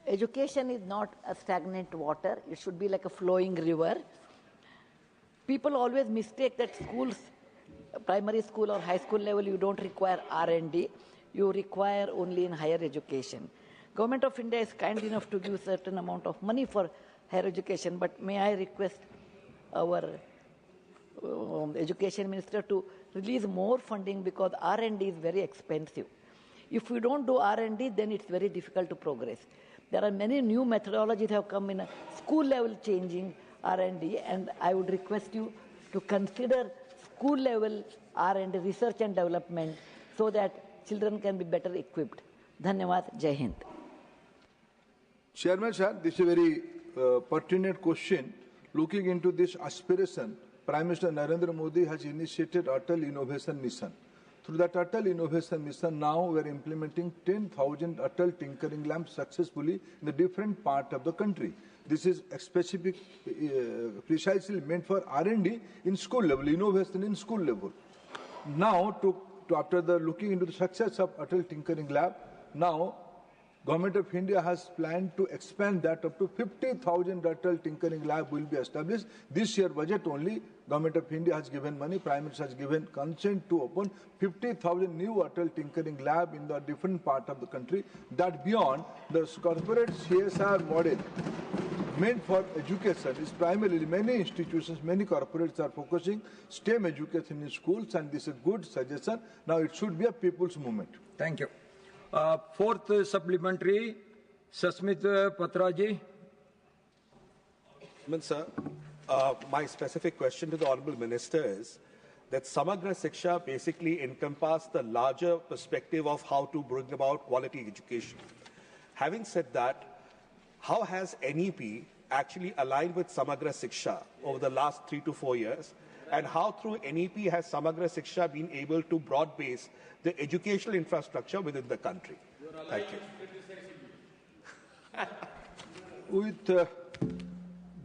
education is not a stagnant water. It should be like a flowing river. People always mistake that schools, primary school or high school level, you don't require R&D. You require only in higher education. Government of India is kind enough to give certain amount of money for higher education, but may I request our education minister to release more funding, because R&D is very expensive. If we don't do R&D, then it's very difficult to progress. There are many new methodologies have come in a school level changing R&D, and I would request you to consider school level R&D, research and development, so that children can be better equipped. Dhanyawad, Jai Hind. Chairman sir, this is a very pertinent question. Looking into this aspiration, Prime Minister Narendra Modi has initiated Atal Innovation Mission. Through that Atal Innovation Mission, now we are implementing 10,000 Atal Tinkering Labs successfully in the different parts of the country. This is specific, precisely meant for R&D in school level, innovation in school level. Now, after looking into the success of Atal Tinkering Lab, now Government of India has planned to expand that up to 50,000 Atal Tinkering Lab will be established. This year budget only, Government of India has given money, Prime Minister has given consent to open 50,000 new Atal Tinkering Lab in the different part of the country. That beyond the corporate CSR model meant for education is primarily many institutions, many corporates are focusing STEM education in schools, and this is a good suggestion. Now it should be a people's movement. Thank you. Fourth supplementary, Sasmit Patraji. Sir, my specific question to the Honourable Minister is that Samagra Shiksha basically encompasses the larger perspective of how to bring about quality education. Having said that, how has NEP actually aligned with Samagra Shiksha over the last 3 to 4 years? And how through NEP has Samagra Shiksha been able to broad base the educational infrastructure within the country? Thank you. With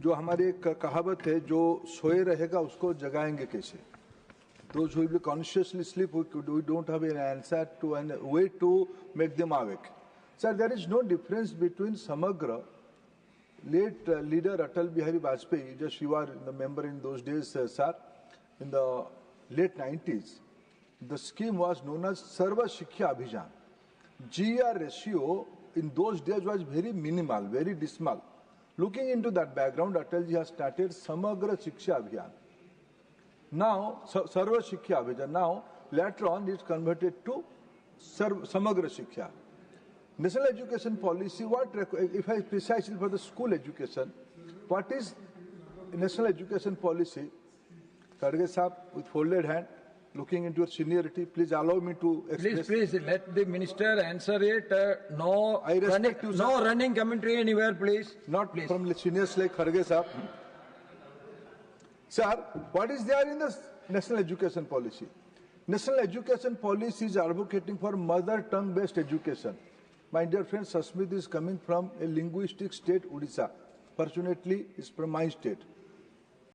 जो हमारी एक कहावत है, जो सोए रहेगा उसको जगाएंगे कैसे? Those who will be consciously sleep, we don't have an answer to and way to make them awake. Sir, there is no difference between Samagra, late leader Atal Bihari Vajpayee, just you are the member in those days, sir, in the late 90s. The scheme was known as Sarva Shiksha Abhijan. GR ratio in those days was very minimal, very dismal. Looking into that background, Atalji has started Samagra Shiksha Abhijan. Now, Sarva Shiksha Abhijan. Now, later on, it's converted to Samagra Shiksha. National education policy, if I precisely for the school education, what is national education policy? Kharge Sahab, with folded hand, looking into your seniority, please allow me to express. Please, let the minister answer it. No running commentary anywhere, please. Not please. From seniors like Kharge Sahab. Sir, what is there in the national education policy? National education policy is advocating for mother tongue based education. My dear friend Sasmit is coming from a linguistic state, Odisha. Fortunately, it's from my state.